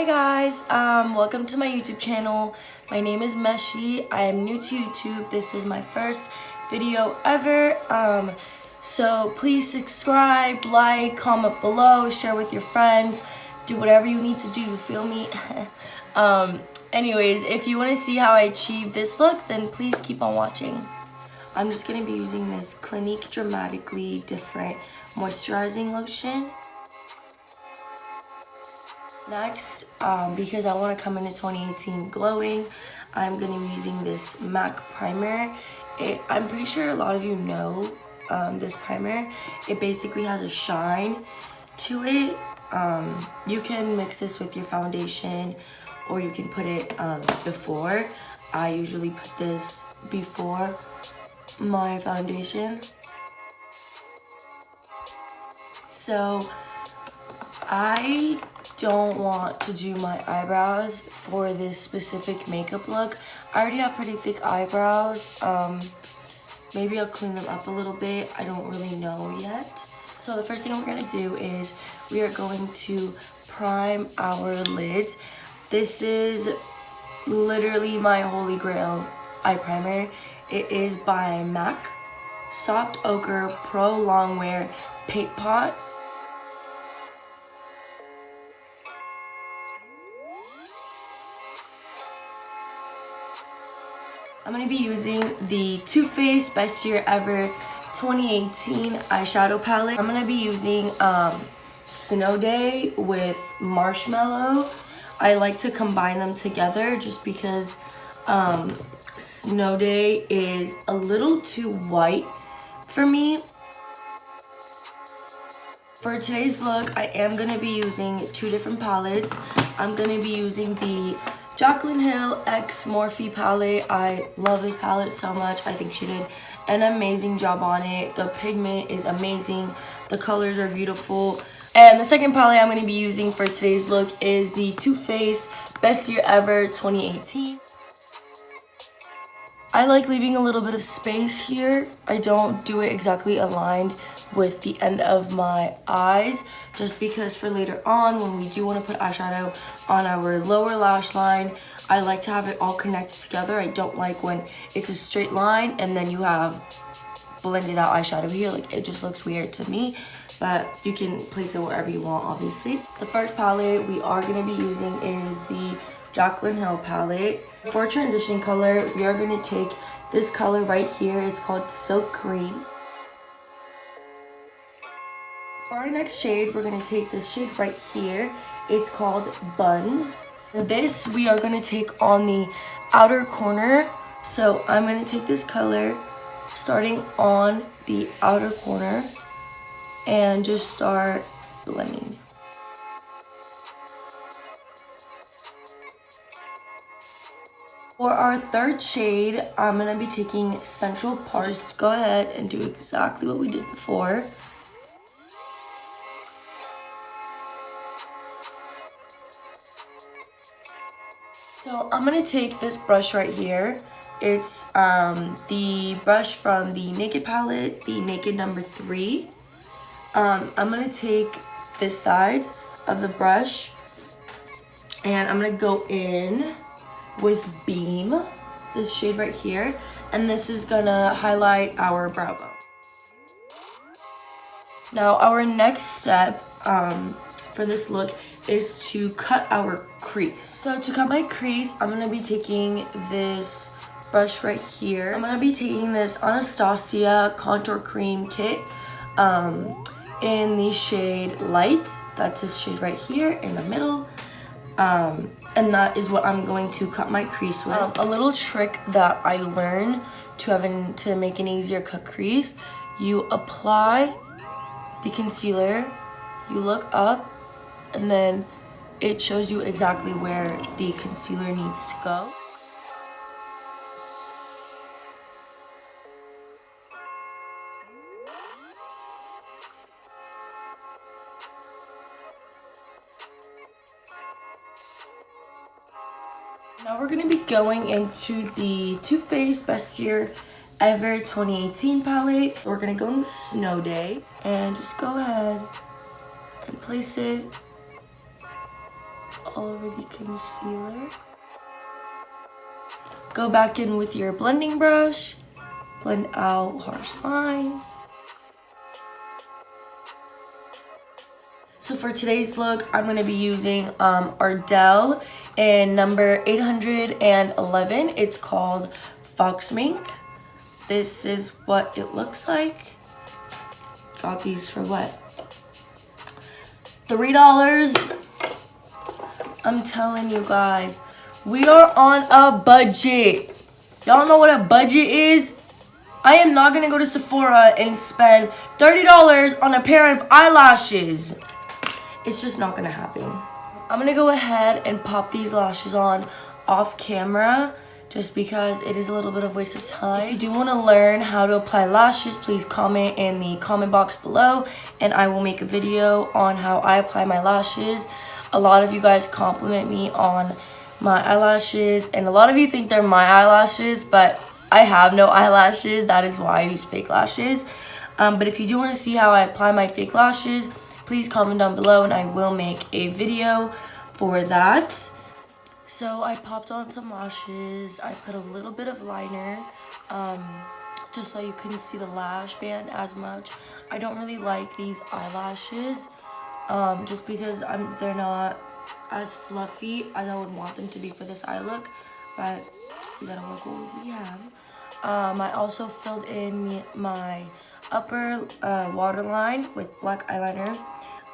Hi guys, welcome to my YouTube channel. My name is Meshi. I am new to YouTube. This is my first video ever. So please subscribe, like, comment below, share with your friends, do whatever you need to do, feel me? Anyways, if you want to see how I achieved this look, then please keep on watching. I'm just going to be using this Clinique Dramatically Different Moisturizing Lotion. Next, because I want to come into 2018 glowing, I'm going to be using this MAC primer. I'm pretty sure a lot of you know this primer. It basically has a shine to it. You can mix this with your foundation or you can put it before. I usually put this before my foundation. So I don't want to do my eyebrows for this specific makeup look. I already have pretty thick eyebrows. Maybe I'll clean them up a little bit. I don't really know yet. So the first thing we're gonna do is we are going to prime our lids. This is literally my holy grail eye primer. It is by MAC Soft Ochre Pro Longwear Paint Pot. I'm going to be using the Too Faced Best Year Ever 2018 eyeshadow palette. I'm going to be using Snow Day with Marshmallow. I like to combine them together just because Snow Day is a little too white for me. For today's look, I am going to be using two different palettes. I'm going to be using the Jaclyn X Morphe palette. I love this palette so much. I think she did an amazing job on it. The pigment is amazing. The colors are beautiful. And the second palette I'm going to be using for today's look is the Too Faced Best Year Ever 2018. I like leaving a little bit of space here. I don't do it exactly aligned with the end of my eyes, just because for later on when we do want to put eyeshadow on our lower lash line, I like to have it all connected together. I don't like when it's a straight line and then you have blended out eyeshadow here. Like, it just looks weird to me, but you can place it wherever you want, obviously. The first palette we are going to be using is the Jaclyn palette. For transition color, we are going to take this color right here. It's called Silk Cream. For our next shade, we're going to take this shade right here. It's called Buns. This we are going to take on the outer corner. So I'm going to take this color starting on the outer corner and just start blending. For our third shade, I'm going to be taking Central Park. Just go ahead and do exactly what we did before. So I'm going to take this brush right here. It's the brush from the Naked palette, the Naked number 3. I'm going to take this side of the brush and I'm going to go in with Beam, this shade right here, and this is going to highlight our brow bone. Now our next step for this look is to cut our crease. So to cut my crease, I'm going to be taking this brush right here. I'm going to be taking this Anastasia Contour Cream Kit in the shade Light. That's this shade right here in the middle. And that is what I'm going to cut my crease with. A little trick that I learned to make an easier cut crease, you apply the concealer, you look up, and then it shows you exactly where the concealer needs to go. Now we're going to be going into the Too Faced Best Year Ever 2018 palette. We're going to go in Snow Day and just go ahead and place it all over the concealer. Go back in with your blending brush, blend out harsh lines. So for today's look, I'm going to be using Ardell in number 811. It's called Fox Mink. This is what it looks like. Got these for what? $3. I'm telling you guys, we are on a budget. Y'all know what a budget is? I am not going to go to Sephora and spend $30 on a pair of eyelashes. It's just not going to happen. I'm going to go ahead and pop these lashes on off camera just because it is a little bit of a waste of time. If you do want to learn how to apply lashes, please comment in the comment box below and I will make a video on how I apply my lashes. A lot of you guys compliment me on my eyelashes and a lot of you think they're my eyelashes, but I have no eyelashes. That is why I use fake lashes. But if you do want to see how I apply my fake lashes, please comment down below and I will make a video for that. So I popped on some lashes. I put a little bit of liner just so you couldn't see the lash band as much. I don't really like these eyelashes just because they're not as fluffy as I would want them to be for this eye look, but we gotta work with what we have. I also filled in my upper waterline with black eyeliner.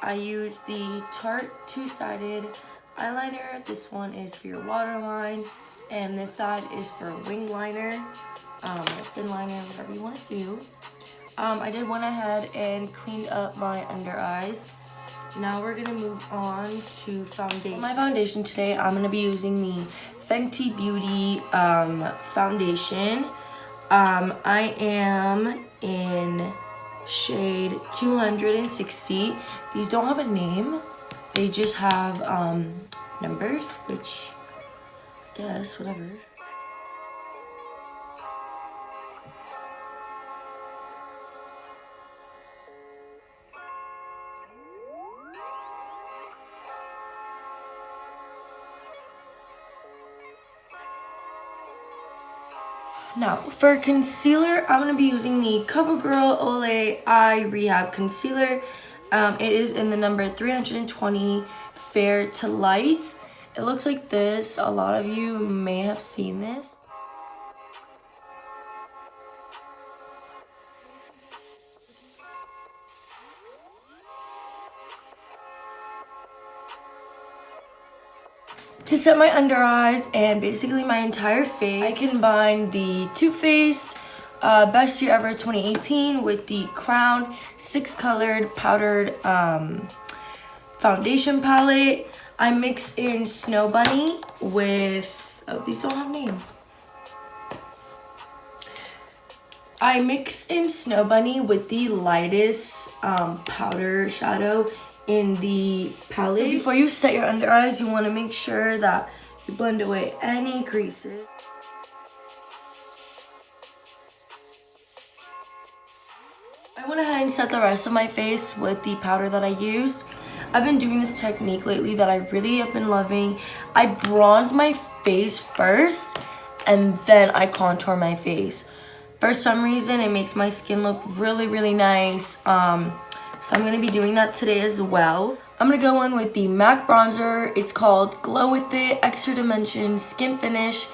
I used the Tarte two-sided eyeliner. This one is for your waterline, and this side is for wing liner, or thin liner, whatever you want to do. I did went ahead and cleaned up my under eyes. Now we're gonna move on to foundation. For my foundation today, I'm gonna be using the Fenty Beauty foundation. I am in shade 260. These don't have a name. They just have numbers, which I guess, whatever. Now, for concealer, I'm going to be using the CoverGirl Olay Eye Rehab Concealer. It is in the number 320 Fair to Light. It looks like this. A lot of you may have seen this. To set my under eyes and basically my entire face, I combined the Too Faced Best Year Ever 2018 with the Crown 6-colored powdered foundation palette. I mixed in Snow Bunny with, oh, these don't have names. I mixed in Snow Bunny with the lightest powder shadow in the palette. So before you set your under eyes, you want to make sure that you blend away any creases. I went ahead and set the rest of my face with the powder that I used. I've been doing this technique lately that I really have been loving. I bronze my face first and then I contour my face. For some reason, it makes my skin look really, really nice. So I'm going to be doing that today as well. I'm going to go in with the MAC bronzer. It's called Glow With It Extra Dimension Skin Finish.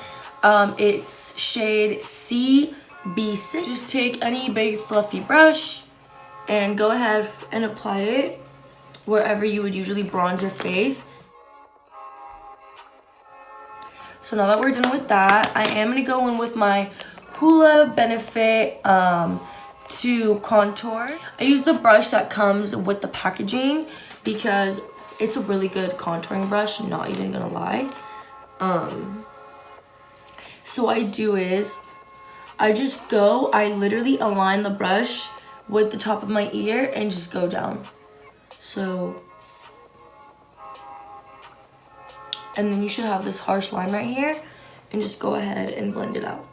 It's shade CB6. Just take any big fluffy brush and go ahead and apply it wherever you would usually bronze your face. So now that we're done with that, I am going to go in with my HOOLA Benefit to contour. I use the brush that comes with the packaging because it's a really good contouring brush, not even gonna lie. So what I do is I literally align the brush with the top of my ear and just go down. So, and then you should have this harsh line right here and just go ahead and blend it out.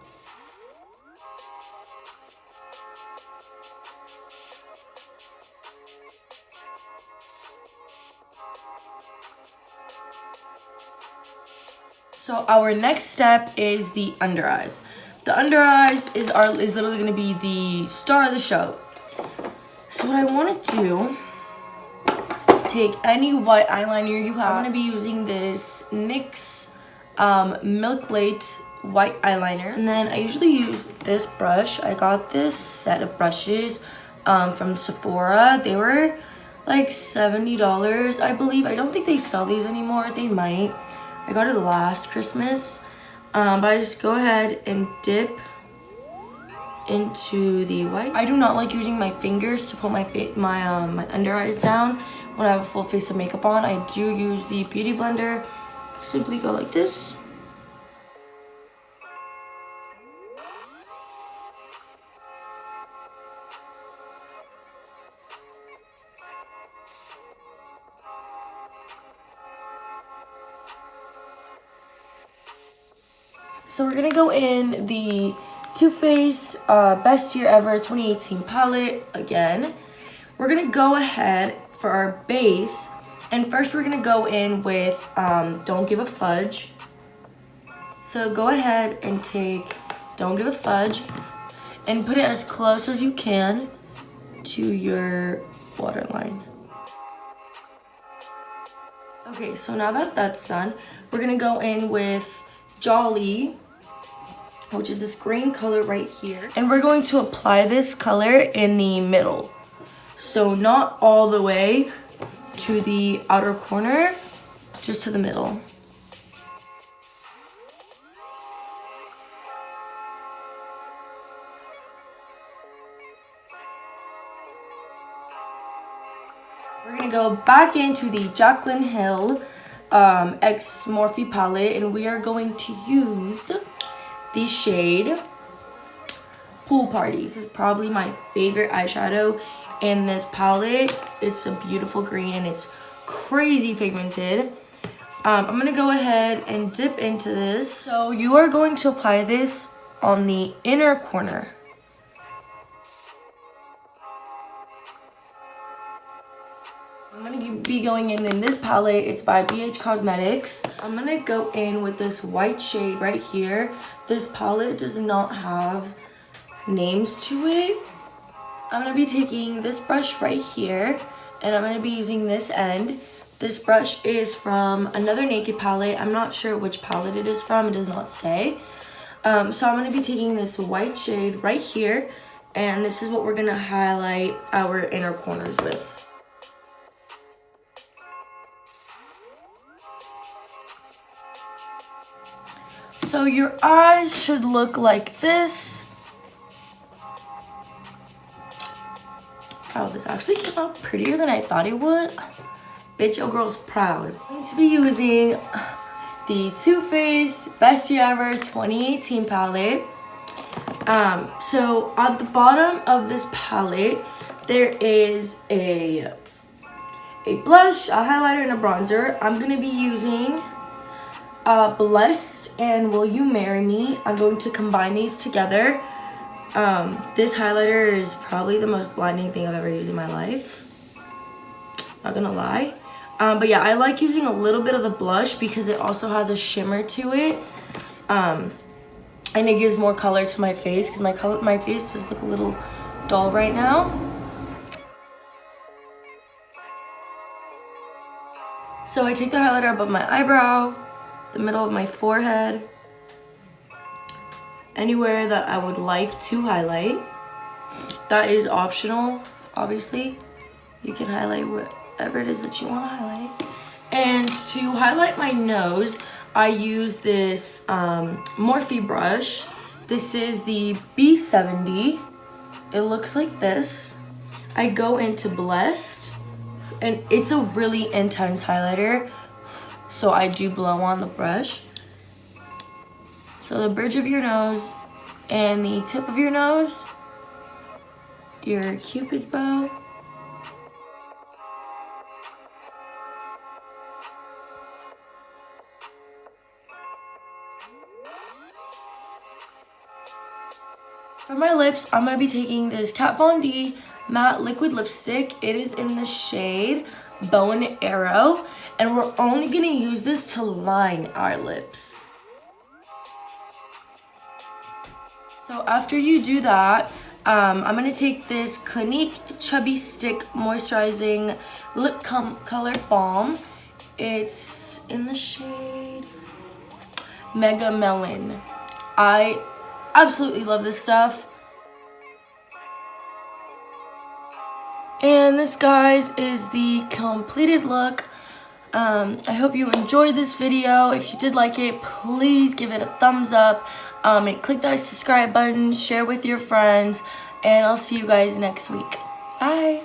So our next step is the under eyes. The under eyes is literally gonna be the star of the show. So what I wanna do, take any white eyeliner you have. I'm gonna be using this NYX Milk Late white eyeliner. And then I usually use this brush. I got this set of brushes from Sephora. They were like $70, I believe. I don't think they sell these anymore. They might. I got it last Christmas. But I just go ahead and dip into the white. I do not like using my fingers to put my under eyes down when I have a full face of makeup on. I do use the beauty blender. Simply go like this. So we're gonna go in the Too Faced Best Year Ever 2018 palette again. We're gonna go ahead for our base, and first we're gonna go in with Don't Give a Fudge. So go ahead and take Don't Give a Fudge and put it as close as you can to your waterline. Okay, so now that that's done, we're gonna go in with Jolly, which is this green color right here. And we're going to apply this color in the middle. So not all the way to the outer corner, just to the middle. We're gonna go back into the Jaclyn Hill X Morphe palette, and we are going to use the shade Pool Party. This is probably my favorite eyeshadow in this palette. It's a beautiful green and it's crazy pigmented. I'm gonna go ahead and dip into this. So you are going to apply this on the inner corner. I'm gonna be going in this palette. It's by BH Cosmetics. I'm gonna go in with this white shade right here. This palette does not have names to it. I'm gonna be taking this brush right here, and I'm gonna be using this end. This brush is from another Naked palette. I'm not sure which palette it is from. It does not say. So I'm gonna be taking this white shade right here, and this is what we're gonna highlight our inner corners with. So your eyes should look like this. Wow, this actually came out prettier than I thought it would. Bitch, your girl's proud. I'm going to be using the Too Faced Best Year Ever 2018 palette. So at the bottom of this palette, there is a blush, a highlighter, and a bronzer. I'm going to be using Blessed and Will You Marry Me. I'm going to combine these together. This highlighter is probably the most blinding thing I've ever used in my life. Not gonna lie. But yeah, I like using a little bit of the blush because it also has a shimmer to it. And it gives more color to my face because my face does look a little dull right now. So I take the highlighter above my eyebrow, the middle of my forehead, anywhere that I would like to highlight. That is optional, obviously. You can highlight whatever it is that you want to highlight. And to highlight my nose, I use this Morphe brush. This is the B70. It looks like this. I go into Blessed, and it's a really intense highlighter, so I do blow on the brush. So the bridge of your nose and the tip of your nose, your Cupid's bow. For my lips, I'm going to be taking this Kat Von D matte liquid lipstick. It is in the shade Bow and Arrow, and we're only going to use this to line our lips. So after you do that, I'm going to take this Clinique Chubby Stick Moisturizing Lip Color Balm. It's in the shade Mega Melon. I absolutely love this stuff. And this, guys, is the completed look. I hope you enjoyed this video. If you did like it, please give it a thumbs up. And click that subscribe button, share with your friends, and I'll see you guys next week. Bye!